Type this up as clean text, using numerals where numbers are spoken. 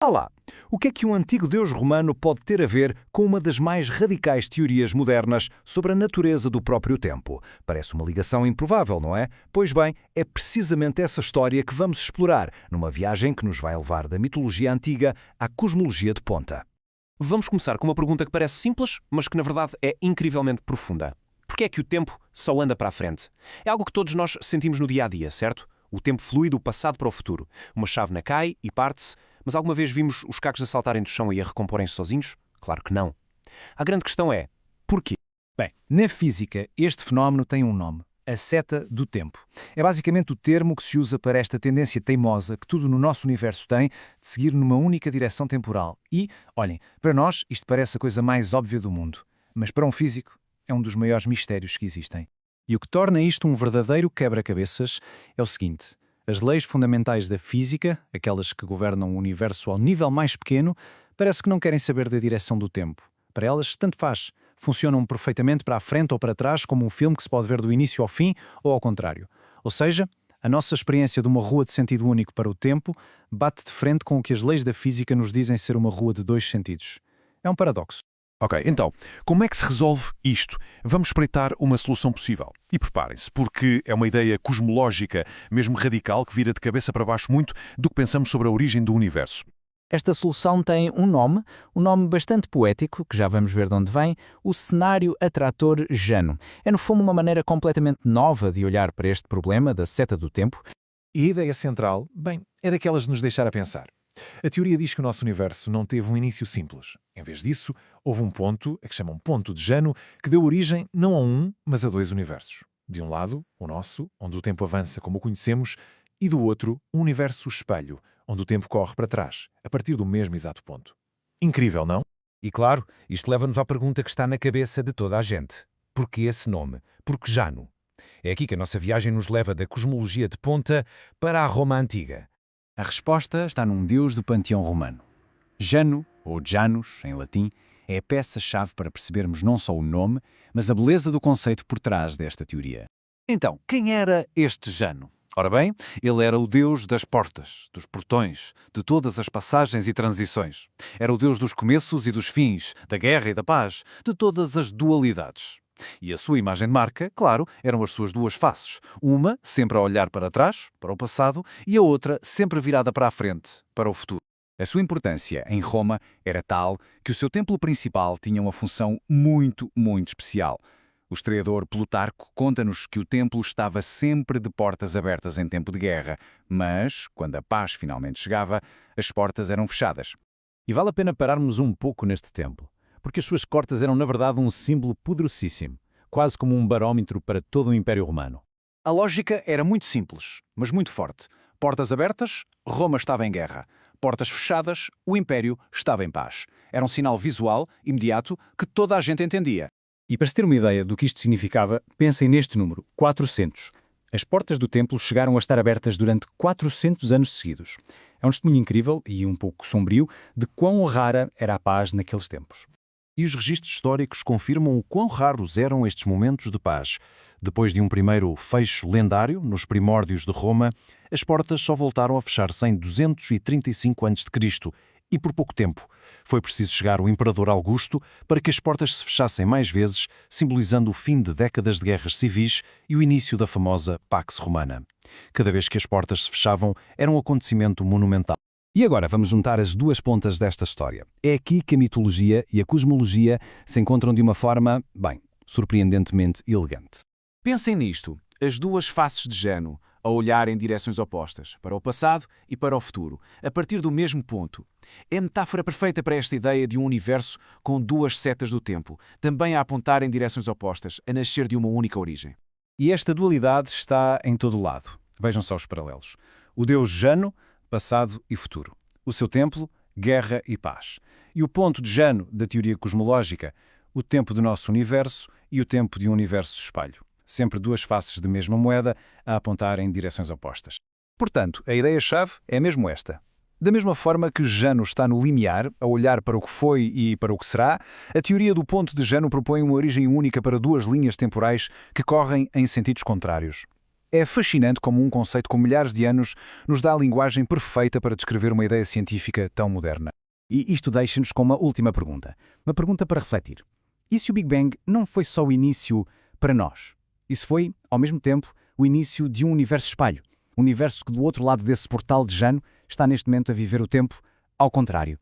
Olá! O que é que um antigo deus romano pode ter a ver com uma das mais radicais teorias modernas sobre a natureza do próprio tempo? Parece uma ligação improvável, não é? Pois bem, é precisamente essa história que vamos explorar numa viagem que nos vai levar da mitologia antiga à cosmologia de ponta. Vamos começar com uma pergunta que parece simples, mas que na verdade é incrivelmente profunda. Porquê é que o tempo só anda para a frente? É algo que todos nós sentimos no dia-a-dia, certo? O tempo flui do passado para o futuro. Uma chávena cai e parte-se, mas alguma vez vimos os cacos a saltarem do chão e a recomporem-se sozinhos? Claro que não. A grande questão é, porquê? Bem, na física, este fenómeno tem um nome: a seta do tempo. É basicamente o termo que se usa para esta tendência teimosa que tudo no nosso universo tem de seguir numa única direção temporal. E, olhem, para nós isto parece a coisa mais óbvia do mundo, mas para um físico é um dos maiores mistérios que existem. E o que torna isto um verdadeiro quebra-cabeças é o seguinte: as leis fundamentais da física, aquelas que governam o universo ao nível mais pequeno, parece que não querem saber da direção do tempo. Para elas, tanto faz. Funcionam perfeitamente para a frente ou para trás, como um filme que se pode ver do início ao fim, ou ao contrário. Ou seja, a nossa experiência de uma rua de sentido único para o tempo bate de frente com o que as leis da física nos dizem ser uma rua de dois sentidos. É um paradoxo. Ok, então, como é que se resolve isto? Vamos espreitar uma solução possível. E preparem-se, porque é uma ideia cosmológica, mesmo radical, que vira de cabeça para baixo muito do que pensamos sobre a origem do universo. Esta solução tem um nome bastante poético, que já vamos ver de onde vem, o cenário atrator Jano. É no fundo uma maneira completamente nova de olhar para este problema da seta do tempo. E a ideia central, bem, é daquelas de nos deixar a pensar. A teoria diz que o nosso universo não teve um início simples. Em vez disso, houve um ponto, a que chamam ponto de Jano, que deu origem não a um, mas a dois universos. De um lado, o nosso, onde o tempo avança como o conhecemos, e do outro, um universo espelho, onde o tempo corre para trás, a partir do mesmo exato ponto. Incrível, não? E claro, isto leva-nos à pergunta que está na cabeça de toda a gente. Porquê esse nome? Porque Jano. É aqui que a nossa viagem nos leva da cosmologia de ponta para a Roma Antiga. A resposta está num deus do panteão romano. Jano, ou Janus, em latim, é a peça-chave para percebermos não só o nome, mas a beleza do conceito por trás desta teoria. Então, quem era este Jano? Ora bem, ele era o deus das portas, dos portões, de todas as passagens e transições. Era o deus dos começos e dos fins, da guerra e da paz, de todas as dualidades. E a sua imagem de marca, claro, eram as suas duas faces. Uma sempre a olhar para trás, para o passado, e a outra sempre virada para a frente, para o futuro. A sua importância em Roma era tal que o seu templo principal tinha uma função muito especial. O historiador Plutarco conta-nos que o templo estava sempre de portas abertas em tempo de guerra, mas, quando a paz finalmente chegava, as portas eram fechadas. E vale a pena pararmos um pouco neste templo, porque as suas portas eram na verdade um símbolo poderosíssimo, quase como um barómetro para todo o Império Romano. A lógica era muito simples, mas muito forte. Portas abertas, Roma estava em guerra. Portas fechadas, o Império estava em paz. Era um sinal visual, imediato, que toda a gente entendia. E para se ter uma ideia do que isto significava, pensem neste número, 400. As portas do templo chegaram a estar abertas durante 400 anos seguidos. É um testemunho incrível e um pouco sombrio de quão rara era a paz naqueles tempos. E os registros históricos confirmam o quão raros eram estes momentos de paz. Depois de um primeiro fecho lendário, nos primórdios de Roma, as portas só voltaram a fechar-se em 235 a.C., e por pouco tempo. Foi preciso chegar o imperador Augusto para que as portas se fechassem mais vezes, simbolizando o fim de décadas de guerras civis e o início da famosa Pax Romana. Cada vez que as portas se fechavam, era um acontecimento monumental. E agora vamos juntar as duas pontas desta história. É aqui que a mitologia e a cosmologia se encontram de uma forma, bem, surpreendentemente elegante. Pensem nisto, as duas faces de Jano, a olhar em direções opostas, para o passado e para o futuro, a partir do mesmo ponto. É a metáfora perfeita para esta ideia de um universo com duas setas do tempo, também a apontar em direções opostas, a nascer de uma única origem. E esta dualidade está em todo o lado. Vejam só os paralelos. O deus Jano, passado e futuro. O seu templo, guerra e paz. E o ponto de Jano da teoria cosmológica, o tempo do nosso universo e o tempo de um universo espelho. Sempre duas faces de mesma moeda a apontar em direções opostas. Portanto, a ideia-chave é mesmo esta. Da mesma forma que Jano está no limiar, a olhar para o que foi e para o que será, a teoria do ponto de Jano propõe uma origem única para duas linhas temporais que correm em sentidos contrários. É fascinante como um conceito com milhares de anos nos dá a linguagem perfeita para descrever uma ideia científica tão moderna. E isto deixa-nos com uma última pergunta. Uma pergunta para refletir. E se o Big Bang não foi só o início para nós? Isso foi, ao mesmo tempo, o início de um universo espelho. Um universo que do outro lado desse portal de Jano está neste momento a viver o tempo ao contrário.